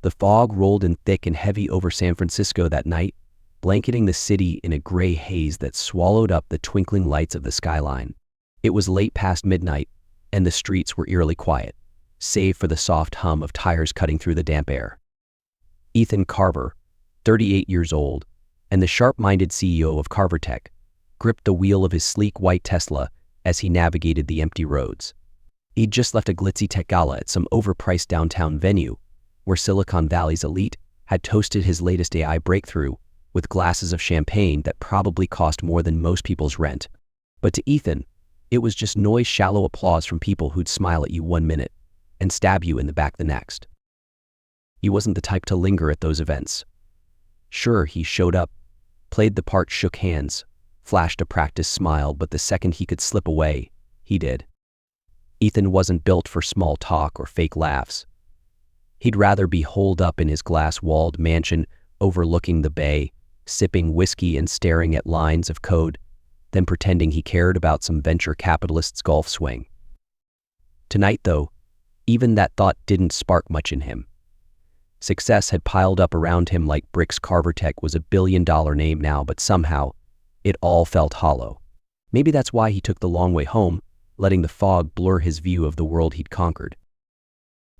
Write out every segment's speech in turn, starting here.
The fog rolled in thick and heavy over San Francisco that night, blanketing the city in a gray haze that swallowed up the twinkling lights of the skyline. It was late past midnight, and the streets were eerily quiet, save for the soft hum of tires cutting through the damp air. Ethan Carver, 38 years old, and the sharp-minded CEO of Carver Tech, gripped the wheel of his sleek white Tesla as he navigated the empty roads. He'd just left a glitzy tech gala at some overpriced downtown venue, where Silicon Valley's elite had toasted his latest AI breakthrough with glasses of champagne that probably cost more than most people's rent. But to Ethan, it was just noise, shallow applause from people who'd smile at you one minute and stab you in the back the next. He wasn't the type to linger at those events. Sure, he showed up, played the part, shook hands, flashed a practiced smile, but the second he could slip away, he did. Ethan wasn't built for small talk or fake laughs. He'd rather be holed up in his glass-walled mansion overlooking the bay, sipping whiskey and staring at lines of code, than pretending he cared about some venture capitalist's golf swing. Tonight, though, even that thought didn't spark much in him. Success had piled up around him like bricks. Carver Tech was a billion-dollar name now, but somehow, it all felt hollow. Maybe that's why he took the long way home, letting the fog blur his view of the world he'd conquered.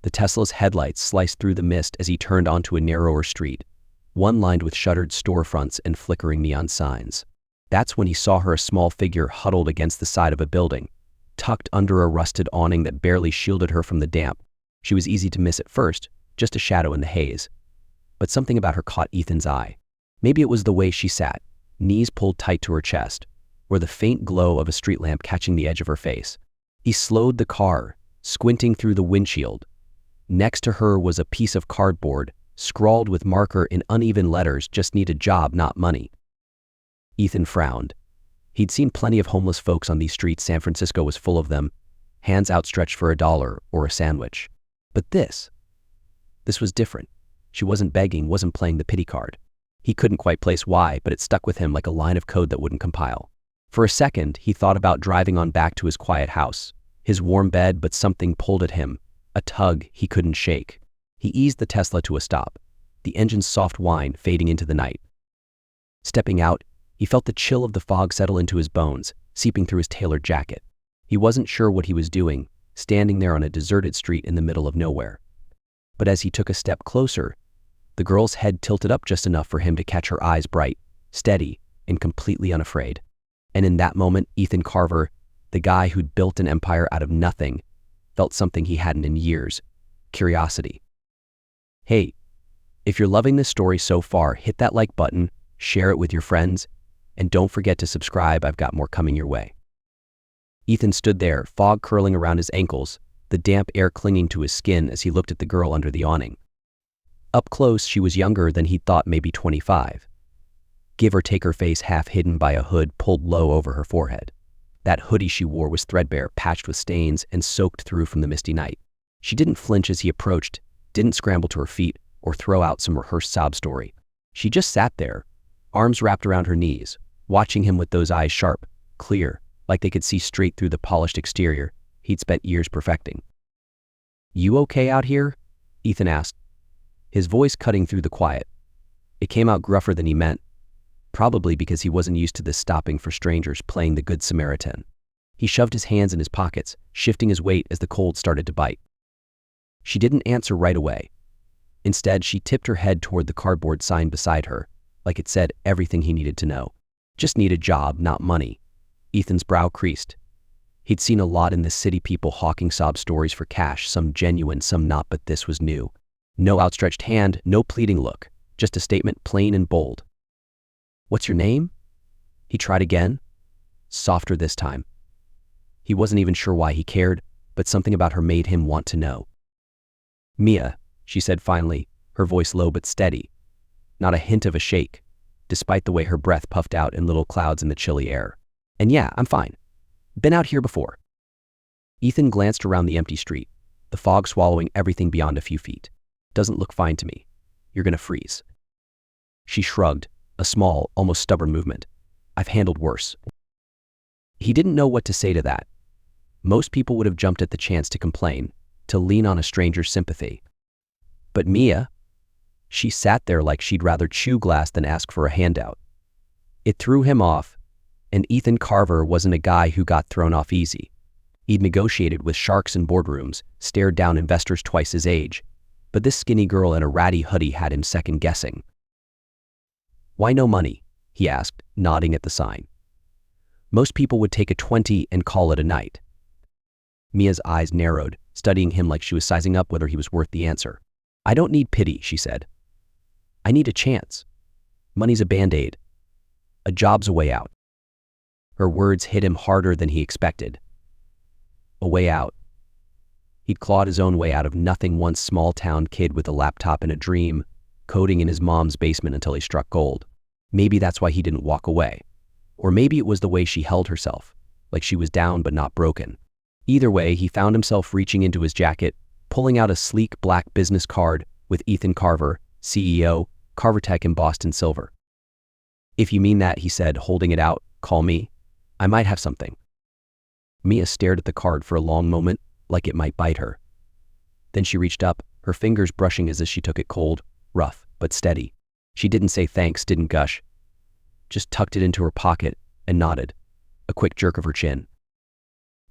The Tesla's headlights sliced through the mist as he turned onto a narrower street, one lined with shuttered storefronts and flickering neon signs. That's when he saw her, a small figure huddled against the side of a building, tucked under a rusted awning that barely shielded her from the damp. She was easy to miss at first, just a shadow in the haze. But something about her caught Ethan's eye. Maybe it was the way she sat, knees pulled tight to her chest, or the faint glow of a street lamp catching the edge of her face. He slowed the car, squinting through the windshield. Next to her was a piece of cardboard, scrawled with marker in uneven letters, "Just need a job, not money." Ethan frowned. He'd seen plenty of homeless folks on these streets. San Francisco was full of them, hands outstretched for $1 or a sandwich. But this was different. She wasn't begging, wasn't playing the pity card. He couldn't quite place why, but it stuck with him like a line of code that wouldn't compile. For a second, he thought about driving on back to his quiet house, his warm bed, but something pulled at him, a tug he couldn't shake. He eased the Tesla to a stop, the engine's soft whine fading into the night. Stepping out, he felt the chill of the fog settle into his bones, seeping through his tailored jacket. He wasn't sure what he was doing, standing there on a deserted street in the middle of nowhere. But as he took a step closer, the girl's head tilted up just enough for him to catch her eyes, bright, steady, and completely unafraid. And in that moment, Ethan Carver, the guy who'd built an empire out of nothing, felt something he hadn't in years: curiosity. Hey, if you're loving this story so far, hit that like button, share it with your friends, and don't forget to subscribe. I've got more coming your way. Ethan stood there, fog curling around his ankles, the damp air clinging to his skin as he looked at the girl under the awning. Up close, she was younger than he'd thought, maybe 25. Give or take, her face half hidden by a hood pulled low over her forehead. That hoodie she wore was threadbare, patched with stains, and soaked through from the misty night. She didn't flinch as he approached, didn't scramble to her feet, or throw out some rehearsed sob story. She just sat there, arms wrapped around her knees, watching him with those eyes sharp, clear, like they could see straight through the polished exterior he'd spent years perfecting. "You okay out here?" Ethan asked, his voice cutting through the quiet. It came out gruffer than he meant, probably because he wasn't used to this stopping for strangers, playing the Good Samaritan. He shoved his hands in his pockets, shifting his weight as the cold started to bite. She didn't answer right away. Instead, she tipped her head toward the cardboard sign beside her, like it said everything he needed to know. "Just need a job, not money." Ethan's brow creased. He'd seen a lot in this city, people hawking sob stories for cash, some genuine, some not, but this was new. No outstretched hand, no pleading look, just a statement, plain and bold. "What's your name?" He tried again, softer this time. He wasn't even sure why he cared, but something about her made him want to know. "Mia," she said finally, her voice low but steady, not a hint of a shake, despite the way her breath puffed out in little clouds in the chilly air. "And yeah, I'm fine. Been out here before." Ethan glanced around the empty street, the fog swallowing everything beyond a few feet. "Doesn't look fine to me. You're gonna freeze." She shrugged, a small, almost stubborn movement. "I've handled worse." He didn't know what to say to that. Most people would have jumped at the chance to complain, to lean on a stranger's sympathy. But Mia, She sat there like she'd rather chew glass than ask for a handout. It threw him off, and Ethan Carver wasn't a guy who got thrown off easy. He'd negotiated with sharks in boardrooms, stared down investors twice his age, but this skinny girl in a ratty hoodie had him second-guessing. "Why no money?" he asked, nodding at the sign. "Most people would take a 20 and call it a night." Mia's eyes narrowed, studying him like she was sizing up whether he was worth the answer. "I don't need pity," she said. "I need a chance. Money's a band-aid. A job's a way out." Her words hit him harder than he expected. A way out. He'd clawed his own way out of nothing, once small-town kid with a laptop and a dream, coding in his mom's basement until he struck gold. Maybe that's why he didn't walk away. Or maybe it was the way she held herself, like she was down but not broken. Either way, he found himself reaching into his jacket, pulling out a sleek black business card with Ethan Carver, CEO, Carvertech in Boston silver. "If you mean that," he said, holding it out, "call me. I might have something." Mia stared at the card for a long moment, like it might bite her. Then she reached up, her fingers brushing as she took it cold, rough, but steady. She didn't say thanks, didn't gush. Just tucked it into her pocket and nodded, a quick jerk of her chin.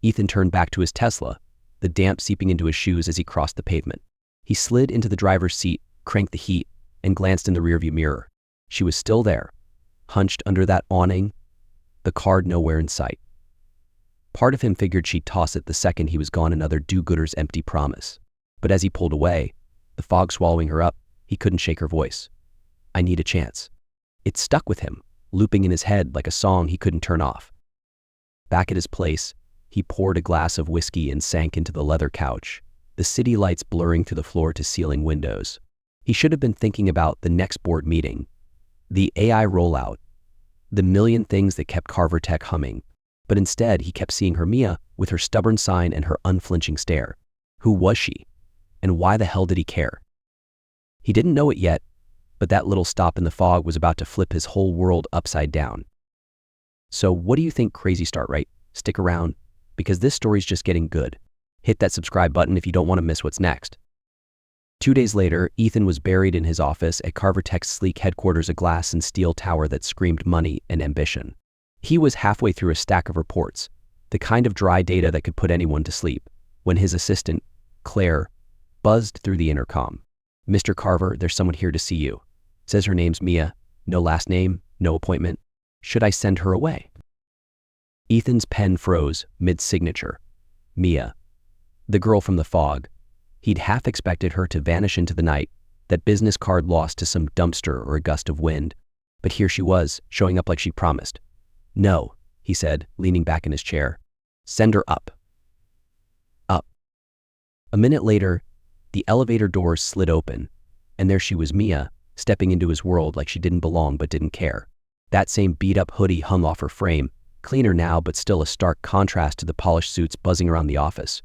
Ethan turned back to his Tesla, the damp seeping into his shoes as he crossed the pavement. He slid into the driver's seat, cranked the heat, and glanced in the rearview mirror. She was still there, hunched under that awning, the card nowhere in sight. Part of him figured she'd toss it the second he was gone, another do-gooder's empty promise. But as he pulled away, the fog swallowing her up, he couldn't shake her voice. "I need a chance." It stuck with him, looping in his head like a song he couldn't turn off. Back at his place, he poured a glass of whiskey and sank into the leather couch, the city lights blurring through the floor-to-ceiling windows. He should have been thinking about the next board meeting, the AI rollout, the million things that kept Carvertech humming. But instead, he kept seeing her Mia with her stubborn sign and her unflinching stare. Who was she? And why the hell did he care? He didn't know it yet, but that little stop in the fog was about to flip his whole world upside down. So what do you think, crazy start, right? Stick around, because this story's just getting good. Hit that subscribe button if you don't want to miss what's next. 2 days later, Ethan was buried in his office at Carvertech's sleek headquarters, a glass and steel tower that screamed money and ambition. He was halfway through a stack of reports, the kind of dry data that could put anyone to sleep, when his assistant, Claire, buzzed through the intercom. "Mr. Carver, there's someone here to see you. Says her name's Mia. No last name, no appointment. Should I send her away?" Ethan's pen froze mid-signature. Mia. The girl from the fog. He'd half expected her to vanish into the night, that business card lost to some dumpster or a gust of wind. But here she was, showing up like she promised. "No," he said, leaning back in his chair. "Send her up." Up. A minute later, the elevator doors slid open, and there she was, Mia, stepping into his world like she didn't belong but didn't care. That same beat-up hoodie hung off her frame, cleaner now but still a stark contrast to the polished suits buzzing around the office.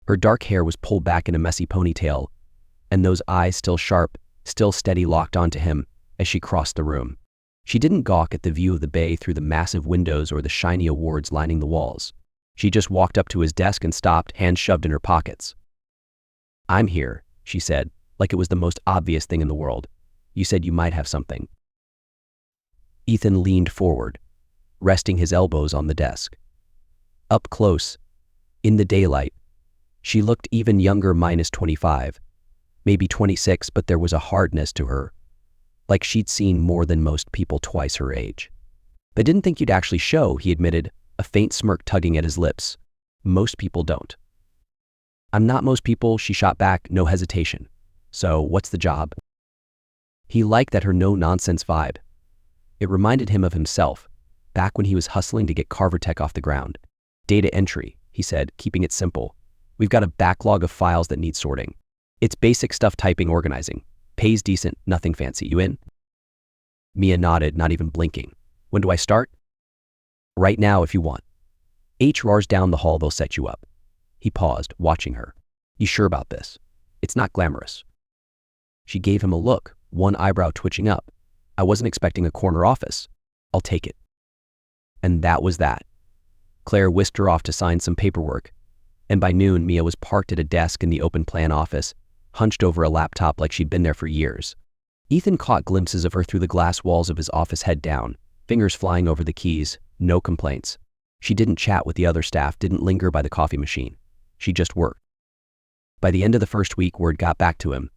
Her dark hair was pulled back in a messy ponytail, and those eyes, still sharp, still steady, locked onto him as she crossed the room. She didn't gawk at the view of the bay through the massive windows or the shiny awards lining the walls. She just walked up to his desk and stopped, hands shoved in her pockets. "I'm here," she said, like it was the most obvious thing in the world. "You said you might have something." Ethan leaned forward, resting his elbows on the desk. Up close, in the daylight, she looked even younger, minus 25, maybe 26, but there was a hardness to her, like she'd seen more than most people twice her age. "I didn't think you'd actually show," he admitted, a faint smirk tugging at his lips. "Most people don't." "I'm not most people," she shot back, no hesitation. "So, what's the job?" He liked that her no-nonsense vibe. It reminded him of himself, back when he was hustling to get Carvertech off the ground. "Data entry," he said, keeping it simple. "We've got a backlog of files that need sorting. It's basic stuff, typing, organizing. Pays decent, nothing fancy. You in?" Mia nodded, not even blinking. "When do I start?" "Right now, if you want. HR's down the hall, they'll set you up." He paused, watching her. "You sure about this? It's not glamorous." She gave him a look, one eyebrow twitching up. "I wasn't expecting a corner office. I'll take it." And that was that. Claire whisked her off to sign some paperwork, and by noon, Mia was parked at a desk in the open plan office, hunched over a laptop like she'd been there for years. Ethan caught glimpses of her through the glass walls of his office, head down, fingers flying over the keys, no complaints. She didn't chat with the other staff, didn't linger by the coffee machine. She just worked. By the end of the first week, word got back to him.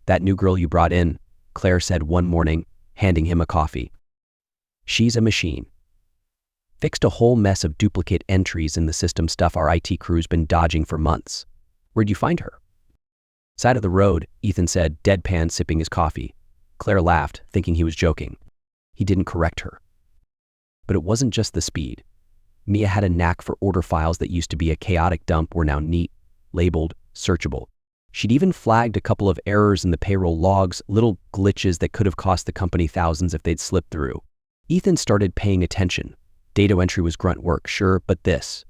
"That new girl you brought in," Claire said one morning, handing him a coffee. "She's a machine. Fixed a whole mess of duplicate entries in the system, stuff our IT crew's been dodging for months. Where'd you find her?" "Side of the road," Ethan said, deadpan sipping his coffee. Claire laughed, thinking he was joking. He didn't correct her. But it wasn't just the speed. Mia had a knack for order files that used to be a chaotic dump were now neat, labeled, searchable. She'd even flagged a couple of errors in the payroll logs, little glitches that could have cost the company thousands if they'd slipped through. Ethan started paying attention. Data entry was grunt work, sure, but this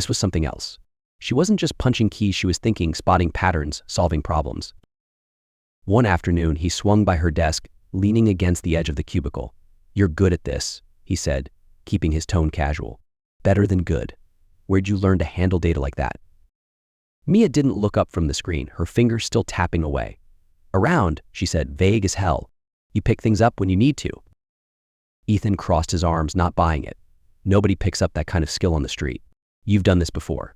was something else. She wasn't just punching keys, she was thinking, spotting patterns, solving problems. One afternoon, he swung by her desk, leaning against the edge of the cubicle. "You're good at this," he said, keeping his tone casual. "Better than good. Where'd you learn to handle data like that?" Mia didn't look up from the screen, her fingers still tapping away. "Around," she said, vague as hell. "You pick things up when you need to." Ethan crossed his arms, not buying it. Nobody picks up that kind of skill on the street. "You've done this before."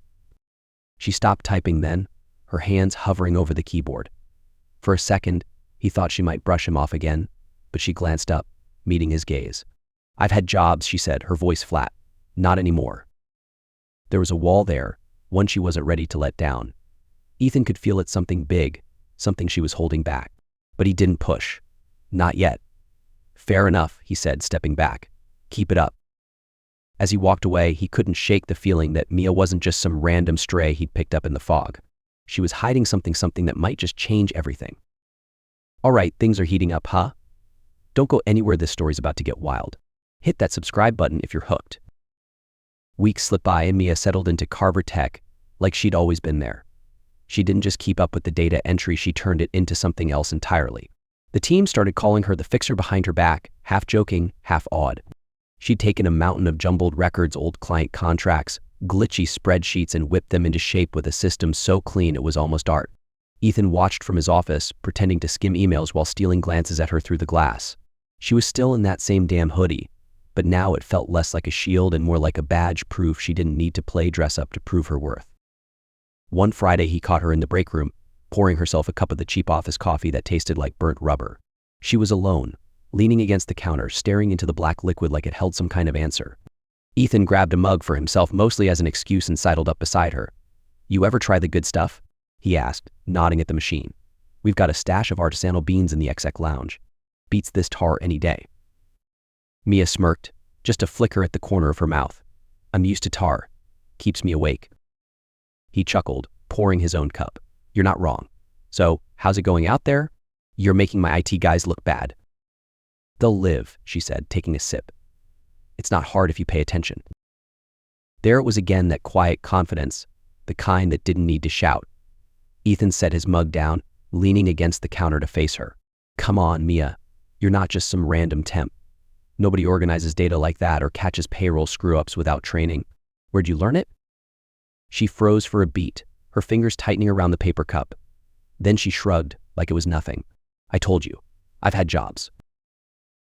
She stopped typing then, her hands hovering over the keyboard. For a second, he thought she might brush him off again, but she glanced up, meeting his gaze. "I've had jobs," she said, her voice flat. "Not anymore." There was a wall there, one she wasn't ready to let down. Ethan could feel it, something big, something she was holding back. But he didn't push. "Not yet." "Fair enough," he said, stepping back. "Keep it up." As he walked away, he couldn't shake the feeling that Mia wasn't just some random stray he'd picked up in the fog. She was hiding something that might just change everything. All right, things are heating up, huh? Don't go anywhere, this story's about to get wild. Hit that subscribe button if you're hooked. Weeks slipped by and Mia settled into Carver Tech like she'd always been there. She didn't just keep up with the data entry, she turned it into something else entirely. The team started calling her the fixer behind her back, half joking, half awed. She'd taken a mountain of jumbled records, old client contracts, glitchy spreadsheets, and whipped them into shape with a system so clean it was almost art. Ethan watched from his office, pretending to skim emails while stealing glances at her through the glass. She was still in that same damn hoodie, but now it felt less like a shield and more like a badge, proof she didn't need to play dress up to prove her worth. One Friday, he caught her in the break room, pouring herself a cup of the cheap office coffee that tasted like burnt rubber. She was alone, leaning against the counter, staring into the black liquid like it held some kind of answer. Ethan grabbed a mug for himself, mostly as an excuse, and sidled up beside her. "You ever try the good stuff?" he asked, nodding at the machine. "We've got a stash of artisanal beans in the exec lounge. Beats this tar any day." Mia smirked, just a flicker at the corner of her mouth. "I'm used to tar. Keeps me awake." He chuckled, pouring his own cup. "You're not wrong. So, how's it going out there? You're making my IT guys look bad." "They'll live," she said, taking a sip. "It's not hard if you pay attention." There it was again, that quiet confidence, the kind that didn't need to shout. Ethan set his mug down, leaning against the counter to face her. "Come on, Mia. You're not just some random temp. Nobody organizes data like that or catches payroll screw-ups without training. Where'd you learn it?" She froze for a beat, her fingers tightening around the paper cup. Then she shrugged, like it was nothing. "I told you. I've had jobs."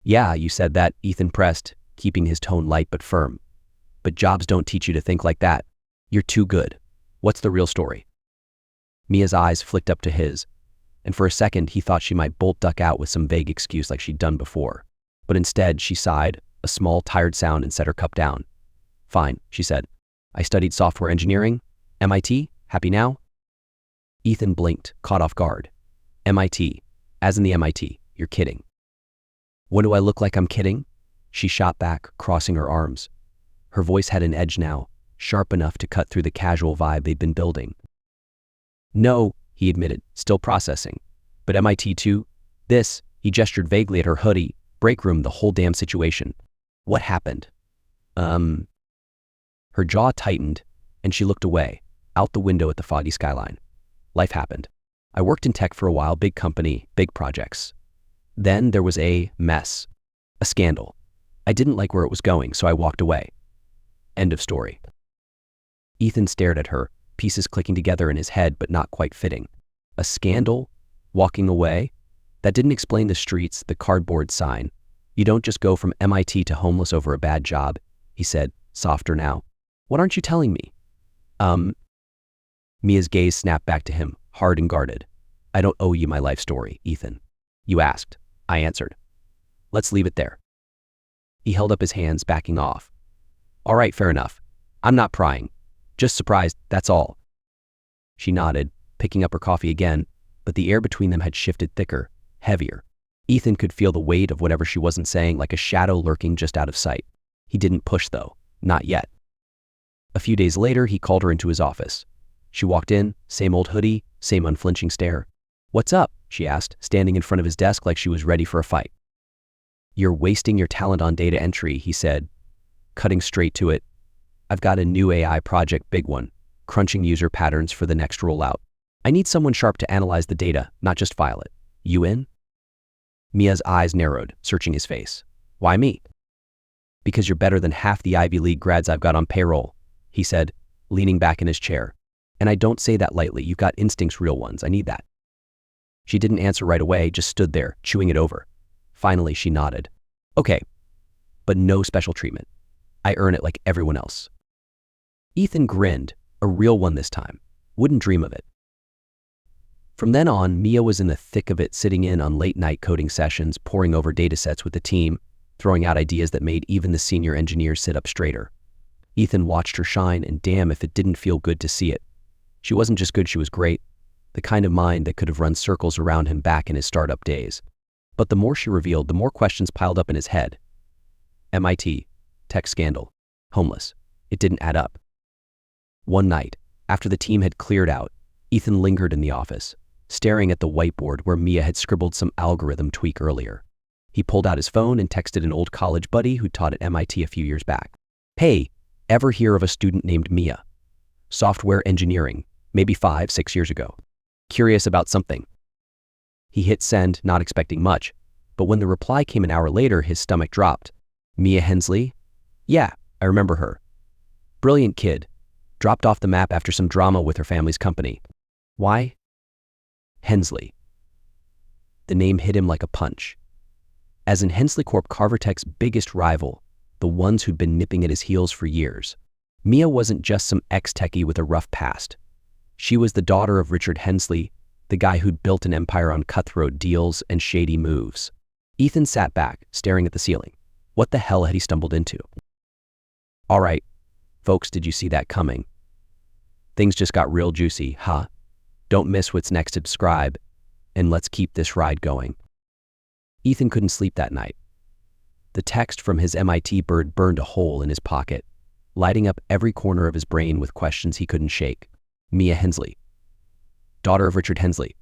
"Yeah, you said that," Ethan pressed, keeping his tone light but firm. "But jobs don't teach you to think like that. You're too good. What's the real story?" Mia's eyes flicked up to his, and for a second he thought she might bolt duck out with some vague excuse like she'd done before. But instead she sighed, a small, tired sound, and set her cup down. "Fine," she said. "I studied software engineering. MIT? Happy now?" Ethan blinked, caught off guard. "MIT. As in the MIT. You're kidding." "What do I look like I'm kidding?" She shot back, crossing her arms. Her voice had an edge now, sharp enough to cut through the casual vibe they'd been building. "No," he admitted, still processing. "But MIT too? This," he gestured vaguely at her hoodie, break room, the whole damn situation. "What happened?" Her jaw tightened, and she looked away, out the window at the foggy skyline. "Life happened. I worked in tech for a while, big company, big projects. Then there was a mess. A scandal. I didn't like where it was going, so I walked away. End of story." Ethan stared at her, pieces clicking together in his head but not quite fitting. A scandal? Walking away? That didn't explain the streets, the cardboard sign. You don't just go from MIT to homeless over a bad job, he said, softer now. What aren't you telling me? Mia's gaze snapped back to him, hard and guarded. I don't owe you my life story, Ethan. You asked. I answered. Let's leave it there. He held up his hands, backing off. All right, fair enough. I'm not prying. Just surprised, that's all. She nodded, picking up her coffee again, but the air between them had shifted thicker, heavier. Ethan could feel the weight of whatever she wasn't saying, like a shadow lurking just out of sight. He didn't push, though. Not yet. A few days later, he called her into his office. She walked in, same old hoodie, same unflinching stare. What's up? She asked, standing in front of his desk like she was ready for a fight. You're wasting your talent on data entry, he said, cutting straight to it. I've got a new AI project, big one, crunching user patterns for the next rollout. I need someone sharp to analyze the data, not just file it. You in? Mia's eyes narrowed, searching his face. Why me? Because you're better than half the Ivy League grads I've got on payroll, he said, leaning back in his chair. And I don't say that lightly. You've got instincts, real ones. I need that. She didn't answer right away, just stood there, chewing it over. Finally, she nodded. Okay, but no special treatment. I earn it like everyone else. Ethan grinned, a real one this time. Wouldn't dream of it. From then on, Mia was in the thick of it, sitting in on late-night coding sessions, poring over datasets with the team, throwing out ideas that made even the senior engineers sit up straighter. Ethan watched her shine, and damn if it didn't feel good to see it. She wasn't just good, she was great, the kind of mind that could have run circles around him back in his startup days. But the more she revealed, the more questions piled up in his head. MIT, tech scandal, homeless. It didn't add up. One night, after the team had cleared out, Ethan lingered in the office, staring at the whiteboard where Mia had scribbled some algorithm tweak earlier. He pulled out his phone and texted an old college buddy who taught at MIT a few years back. Hey, ever hear of a student named Mia? Software engineering, maybe 5-6 years ago. Curious about something. He hit send, not expecting much, but when the reply came an hour later, his stomach dropped. Mia Hensley? Yeah, I remember her. Brilliant kid. Dropped off the map after some drama with her family's company. Why? Hensley. The name hit him like a punch. As in Hensley Corp, Carvertech's biggest rival, the ones who'd been nipping at his heels for years. Mia wasn't just some ex-techie with a rough past. She was the daughter of Richard Hensley, the guy who'd built an empire on cutthroat deals and shady moves. Ethan sat back, staring at the ceiling. What the hell had he stumbled into? All right, folks, did you see that coming? Things just got real juicy, huh? Don't miss what's next, subscribe, and let's keep this ride going. Ethan couldn't sleep that night. The text from his MIT bird burned a hole in his pocket, lighting up every corner of his brain with questions he couldn't shake. Mia Hensley, daughter of Richard Hensley.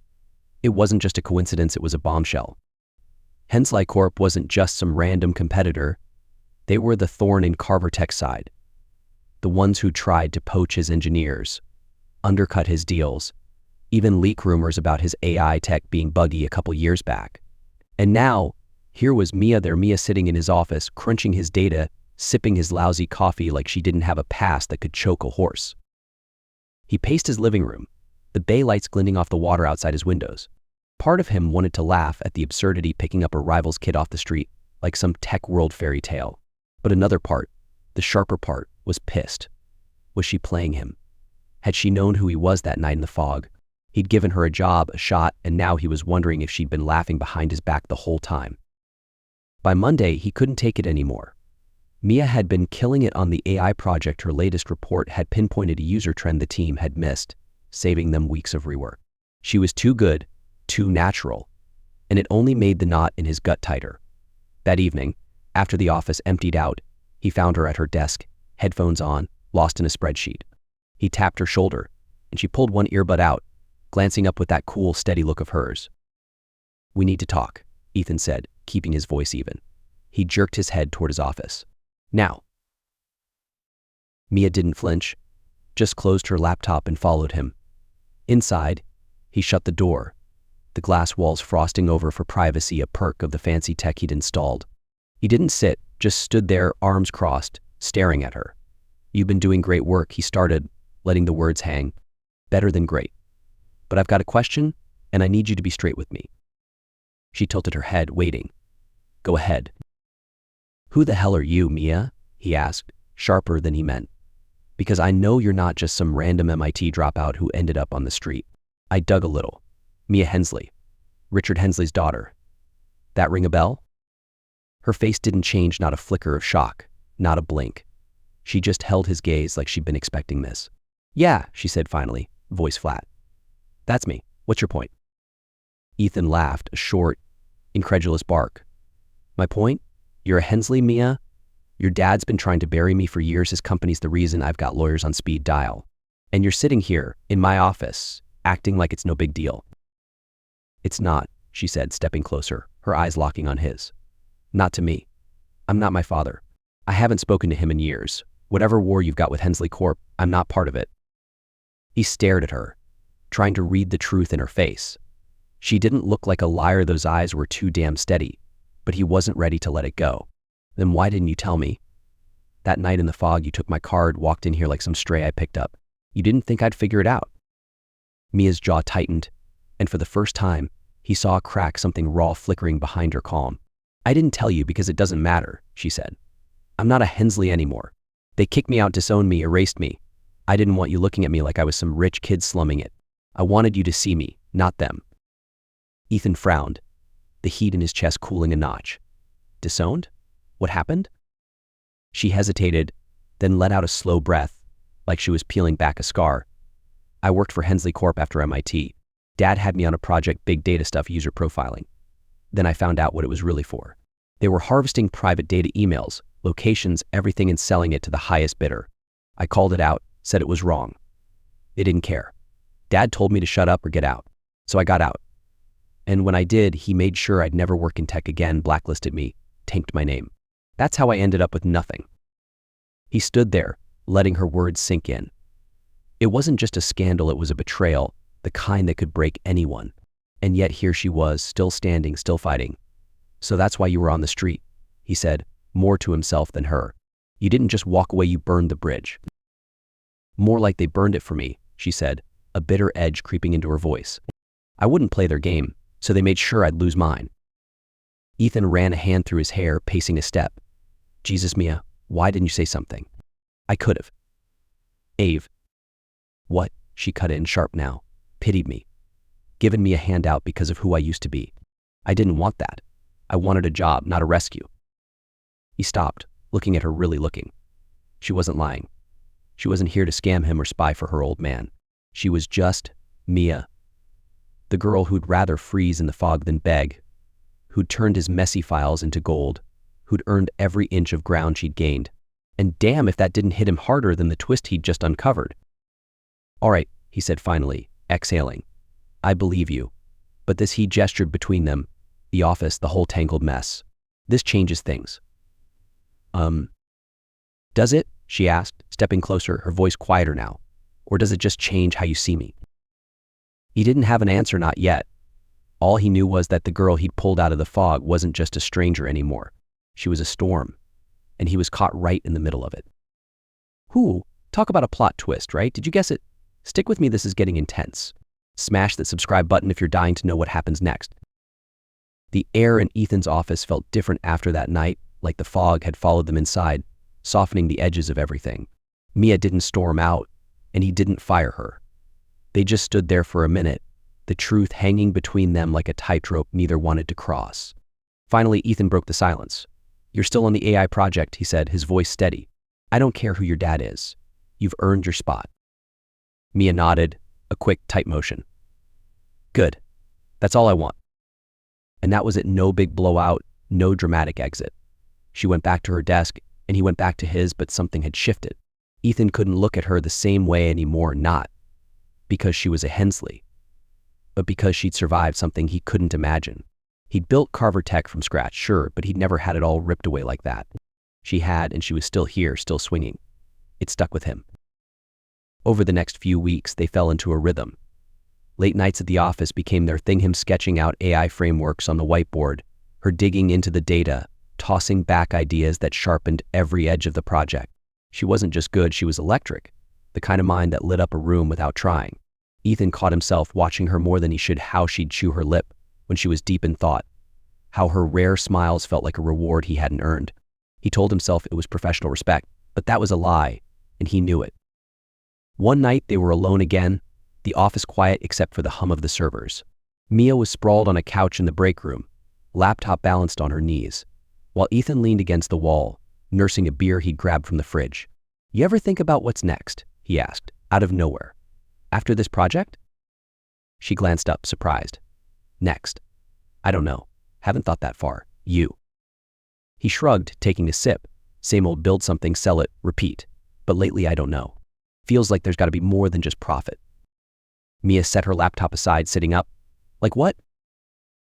It wasn't just a coincidence, it was a bombshell. Hensley Corp wasn't just some random competitor. They were the thorn in Carvertech's side. The ones who tried to poach his engineers, undercut his deals, even leak rumors about his AI tech being buggy a couple years back. And now, here was Mia sitting in his office, crunching his data, sipping his lousy coffee like she didn't have a past that could choke a horse. He paced his living room, the bay lights glinting off the water outside his windows. Part of him wanted to laugh at the absurdity, picking up a rival's kid off the street like some tech world fairy tale. But another part, the sharper part, was pissed. Was she playing him? Had she known who he was that night in the fog? He'd given her a job, a shot, and now he was wondering if she'd been laughing behind his back the whole time. By Monday, he couldn't take it anymore. Mia had been killing it on the AI project. Her latest report had pinpointed a user trend the team had missed, saving them weeks of rework. She was too good, too natural, and it only made the knot in his gut tighter. That evening, after the office emptied out, he found her at her desk, headphones on, lost in a spreadsheet. He tapped her shoulder, and she pulled one earbud out, glancing up with that cool, steady look of hers. We need to talk, Ethan said, keeping his voice even. He jerked his head toward his office. Now. Mia didn't flinch, just closed her laptop and followed him. Inside, he shut the door, the glass walls frosting over for privacy, a perk of the fancy tech he'd installed. He didn't sit, just stood there, arms crossed, staring at her. You've been doing great work, he started, letting the words hang. Better than great. But I've got a question, and I need you to be straight with me. She tilted her head, waiting. Go ahead. Who the hell are you, Mia? He asked, sharper than he meant. Because I know you're not just some random MIT dropout who ended up on the street. I dug a little. Mia Hensley. Richard Hensley's daughter. That ring a bell? Her face didn't change, not a flicker of shock, not a blink. She just held his gaze like she'd been expecting this. Yeah, she said finally, voice flat. That's me. What's your point? Ethan laughed, a short, incredulous bark. My point? You're a Hensley, Mia? Your dad's been trying to bury me for years. His company's the reason I've got lawyers on speed dial. And you're sitting here, in my office, acting like it's no big deal. It's not, she said, stepping closer, her eyes locking on his. Not to me. I'm not my father. I haven't spoken to him in years. Whatever war you've got with Hensley Corp, I'm not part of it. He stared at her, trying to read the truth in her face. She didn't look like a liar, those eyes were too damn steady, but he wasn't ready to let it go. Then why didn't you tell me? That night in the fog, you took my card, walked in here like some stray I picked up. You didn't think I'd figure it out. Mia's jaw tightened, and for the first time, he saw a crack, something raw flickering behind her calm. I didn't tell you because it doesn't matter, she said. I'm not a Hensley anymore. They kicked me out, disowned me, erased me. I didn't want you looking at me like I was some rich kid slumming it. I wanted you to see me, not them. Ethan frowned, the heat in his chest cooling a notch. Disowned? What happened? She hesitated, then let out a slow breath, like she was peeling back a scar. I worked for Hensley Corp after MIT. Dad had me on a project, big data stuff, user profiling. Then I found out what it was really for. They were harvesting private data, emails, locations, everything, and selling it to the highest bidder. I called it out, said it was wrong. They didn't care. Dad told me to shut up or get out. So I got out. And when I did, he made sure I'd never work in tech again, blacklisted me, tanked my name. That's how I ended up with nothing. He stood there, letting her words sink in. It wasn't just a scandal, it was a betrayal, the kind that could break anyone. And yet here she was, still standing, still fighting. So that's why you were on the street, he said, more to himself than her. You didn't just walk away, you burned the bridge. More like they burned it for me, she said, a bitter edge creeping into her voice. I wouldn't play their game, so they made sure I'd lose mine. Ethan ran a hand through his hair, pacing a step. Jesus, Mia, why didn't you say something? I could have. Ave. What? She cut in sharp now. Pitied me. Given me a handout because of who I used to be. I didn't want that. I wanted a job, not a rescue. He stopped, looking at her, really looking. She wasn't lying. She wasn't here to scam him or spy for her old man. She was just Mia. The girl who'd rather freeze in the fog than beg, who'd turned his messy files into gold, who'd earned every inch of ground she'd gained. And damn if that didn't hit him harder than the twist he'd just uncovered. All right, he said finally, exhaling. I believe you. But this, he gestured between them, the office, the whole tangled mess. This changes things. Does it? She asked, stepping closer, her voice quieter now. Or does it just change how you see me? He didn't have an answer, not yet. All he knew was that the girl he'd pulled out of the fog wasn't just a stranger anymore. She was a storm, and he was caught right in the middle of it. Whoo, talk about a plot twist, right? Did you guess it? Stick with me, this is getting intense. Smash that subscribe button if you're dying to know what happens next. The air in Ethan's office felt different after that night, like the fog had followed them inside, softening the edges of everything. Mia didn't storm out, and he didn't fire her. They just stood there for a minute, the truth hanging between them like a tightrope neither wanted to cross. Finally, Ethan broke the silence. You're still on the AI project, he said, his voice steady. I don't care who your dad is. You've earned your spot. Mia nodded, a quick, tight motion. Good. That's all I want. And that was it, no big blowout, no dramatic exit. She went back to her desk, and he went back to his, but something had shifted. Ethan couldn't look at her the same way anymore, not because she was a Hensley, but because she'd survived something he couldn't imagine. He'd built Carver Tech from scratch, sure, but he'd never had it all ripped away like that. She had, and she was still here, still swinging. It stuck with him. Over the next few weeks, they fell into a rhythm. Late nights at the office became their thing, him sketching out AI frameworks on the whiteboard, her digging into the data, tossing back ideas that sharpened every edge of the project. She wasn't just good, she was electric, the kind of mind that lit up a room without trying. Ethan caught himself watching her more than he should, how she'd chew her lip when she was deep in thought, how her rare smiles felt like a reward he hadn't earned. He told himself it was professional respect, but that was a lie, and he knew it. One night they were alone again, the office quiet except for the hum of the servers. Mia was sprawled on a couch in the break room, laptop balanced on her knees, while Ethan leaned against the wall, nursing a beer he'd grabbed from the fridge. "You ever think about what's next?" he asked, out of nowhere. "After this project?" She glanced up, surprised. "Next? I don't know. Haven't thought that far. You?" He shrugged, taking a sip. "Same old build something, sell it, repeat. But lately I don't know. Feels like there's got to be more than just profit." Mia set her laptop aside, sitting up. "Like what?"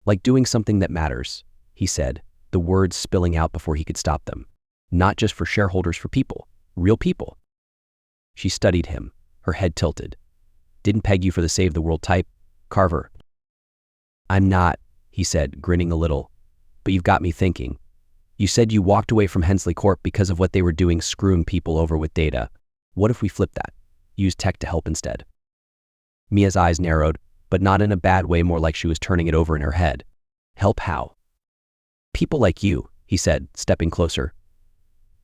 "Like doing something that matters," he said, the words spilling out before he could stop them. "Not just for shareholders, for people. Real people." She studied him, her head tilted. "Didn't peg you for the save the world type, Carver." "I'm not," he said, grinning a little. "But you've got me thinking. You said you walked away from Hensley Corp because of what they were doing, screwing people over with data. What if we flip that? Use tech to help instead?" Mia's eyes narrowed, but not in a bad way, more like she was turning it over in her head. "Help how?" "People like you," he said, stepping closer.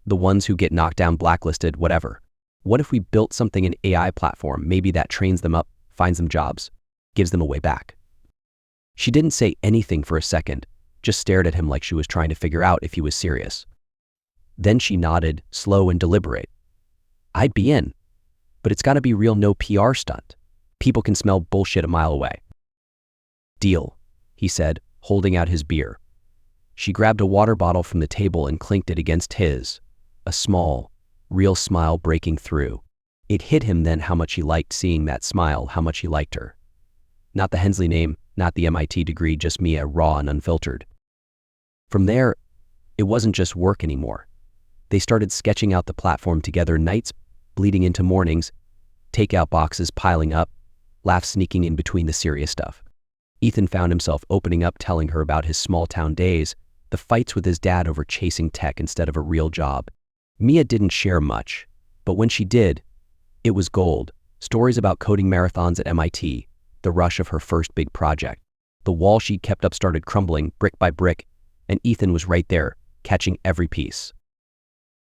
"The ones who get knocked down, blacklisted, whatever. What if we built something, an AI platform, maybe that trains them up, finds them jobs, gives them a way back?" She didn't say anything for a second, just stared at him like she was trying to figure out if he was serious. Then she nodded, slow and deliberate. "I'd be in, but it's got to be real, no PR stunt. People can smell bullshit a mile away." "Deal," he said, holding out his beer. She grabbed a water bottle from the table and clinked it against his, a small, real smile breaking through. It hit him then how much he liked seeing that smile, how much he liked her. Not the Hensley name, not the MIT degree, just Mia, raw and unfiltered. From there, it wasn't just work anymore. They started sketching out the platform together, nights bleeding into mornings, takeout boxes piling up, laughs sneaking in between the serious stuff. Ethan found himself opening up, telling her about his small-town days, the fights with his dad over chasing tech instead of a real job. Mia didn't share much, but when she did, it was gold. Stories about coding marathons at MIT, the rush of her first big project. The wall she'd kept up started crumbling, brick by brick, and Ethan was right there, catching every piece.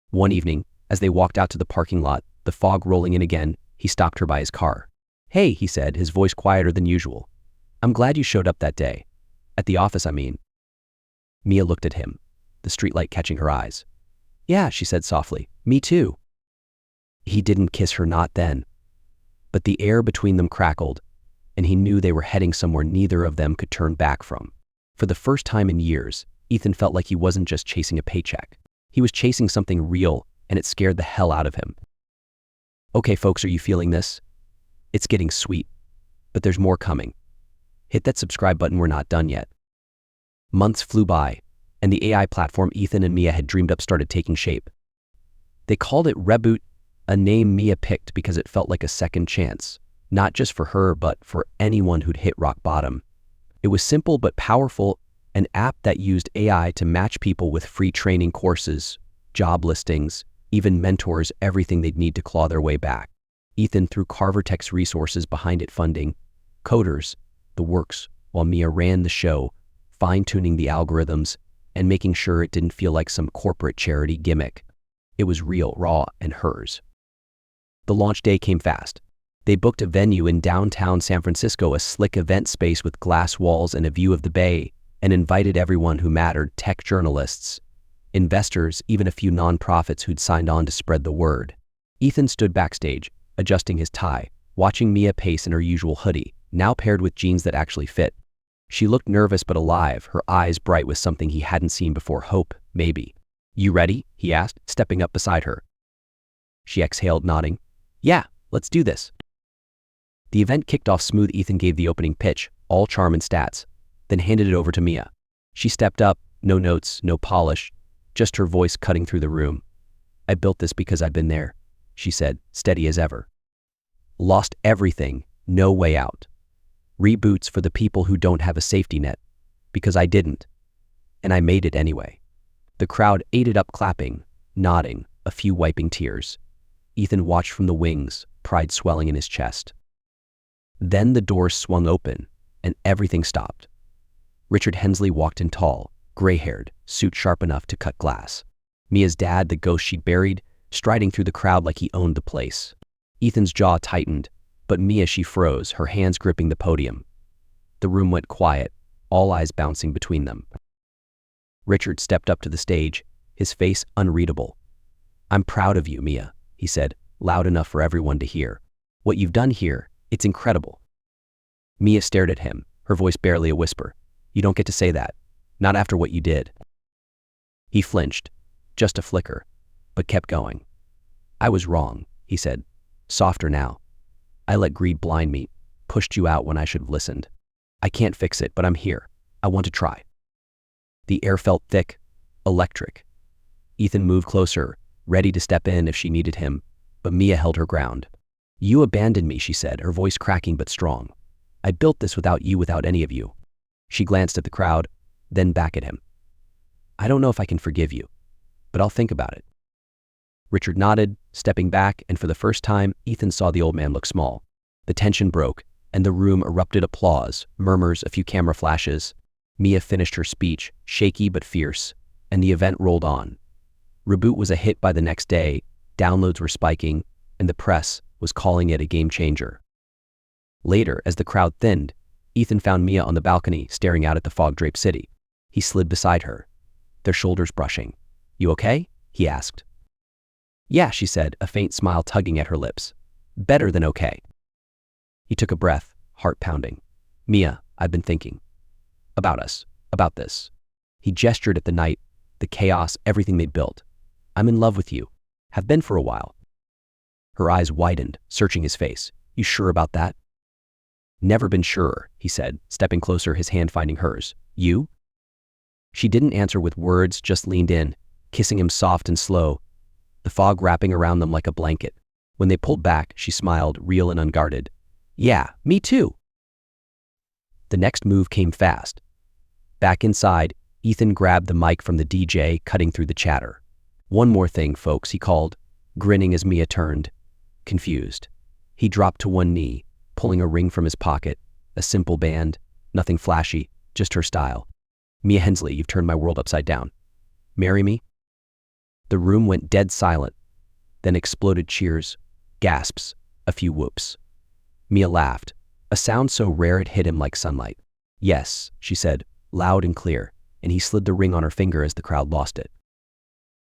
One evening, as they walked out to the parking lot, the fog rolling in again, he stopped her by his car. "Hey," he said, his voice quieter than usual. "I'm glad you showed up that day. At the office, I mean." Mia looked at him, the streetlight catching her eyes. "Yeah," she said softly, "me too." He didn't kiss her, not then. But the air between them crackled, and he knew they were heading somewhere neither of them could turn back from. For the first time in years, Ethan felt like he wasn't just chasing a paycheck. He was chasing something real, and it scared the hell out of him. "Okay, folks, are you feeling this? It's getting sweet, but there's more coming. Hit that subscribe button, we're not done yet." Months flew by, and the AI platform Ethan and Mia had dreamed up started taking shape. They called it Reboot, a name Mia picked because it felt like a second chance, not just for her, but for anyone who'd hit rock bottom. It was simple but powerful, an app that used AI to match people with free training courses, job listings, even mentors, everything they'd need to claw their way back. Ethan threw Carver Tech's resources behind it, funding, coders, the works, while Mia ran the show, fine-tuning the algorithms and making sure it didn't feel like some corporate charity gimmick. It was real, raw, and hers. The launch day came fast. They booked a venue in downtown San Francisco, a slick event space with glass walls and a view of the bay, and invited everyone who mattered, tech journalists, investors, even a few nonprofits who'd signed on to spread the word. Ethan stood backstage, adjusting his tie, watching Mia pace in her usual hoodie, now paired with jeans that actually fit. She looked nervous but alive, her eyes bright with something he hadn't seen before, hope, maybe. "You ready?" he asked, stepping up beside her. She exhaled, nodding. "Yeah, let's do this." The event kicked off smooth. Ethan gave the opening pitch, all charm and stats, then handed it over to Mia. She stepped up, no notes, no polish, just her voice cutting through the room. "I built this because I've been there," she said, steady as ever. "Lost everything, no way out. Reboots for the people who don't have a safety net, because I didn't. And I made it anyway." The crowd ate it up, clapping, nodding, a few wiping tears. Ethan watched from the wings, pride swelling in his chest. Then the doors swung open, and everything stopped. Richard Hensley walked in tall, gray-haired, suit sharp enough to cut glass. Mia's dad, the ghost she'd buried, striding through the crowd like he owned the place. Ethan's jaw tightened, but Mia, she froze, her hands gripping the podium. The room went quiet, all eyes bouncing between them. Richard stepped up to the stage, his face unreadable. "I'm proud of you, Mia," he said, loud enough for everyone to hear. "What you've done here, it's incredible." Mia stared at him, her voice barely a whisper. "You don't get to say that. Not after what you did." He flinched, just a flicker, but kept going. "I was wrong," he said, softer now. "I let greed blind me, pushed you out when I should have listened. I can't fix it, but I'm here. I want to try." The air felt thick, electric. Ethan moved closer, ready to step in if she needed him, but Mia held her ground. "You abandoned me," she said, her voice cracking but strong. "I built this without you, without any of you." She glanced at the crowd, then back at him. "I don't know if I can forgive you, but I'll think about it." Richard nodded, stepping back, and for the first time, Ethan saw the old man look small. The tension broke, and the room erupted applause, murmurs, a few camera flashes. Mia finished her speech, shaky but fierce, and the event rolled on. Reboot was a hit by the next day, downloads were spiking, and the press was calling it a game changer. Later, as the crowd thinned, Ethan found Mia on the balcony, staring out at the fog-draped city. He slid beside her, their shoulders brushing. "You okay?" he asked. "Yeah," she said, a faint smile tugging at her lips. "Better than okay." He took a breath, heart pounding. "Mia, I've been thinking. About us. About this." He gestured at the night, the chaos, everything they built. "I'm in love with you. Have been for a while." Her eyes widened, searching his face. "You sure about that?" "Never been surer," he said, stepping closer, his hand finding hers. "You?" She didn't answer with words, just leaned in, kissing him soft and slow, the fog wrapping around them like a blanket. When they pulled back, she smiled, real and unguarded. "Yeah, me too." The next move came fast. Back inside, Ethan grabbed the mic from the DJ, cutting through the chatter. "One more thing, folks," he called, grinning as Mia turned, confused. He dropped to one knee, pulling a ring from his pocket, a simple band, nothing flashy, just her style. "Mia Hensley, you've turned my world upside down. Marry me?" The room went dead silent, then exploded cheers, gasps, a few whoops. Mia laughed, a sound so rare it hit him like sunlight. "Yes," she said, loud and clear, and he slid the ring on her finger as the crowd lost it.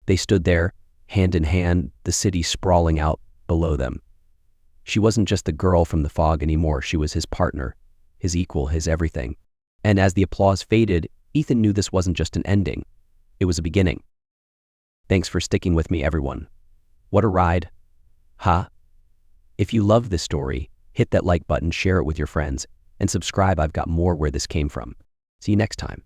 They stood there, hand in hand, the city sprawling out below them. She wasn't just the girl from the fog anymore, she was his partner, his equal, his everything. And as the applause faded, Ethan knew this wasn't just an ending, it was a beginning. Thanks for sticking with me, everyone. What a ride. Huh? If you love this story, hit that like button, share it with your friends, and subscribe. I've got more where this came from. See you next time.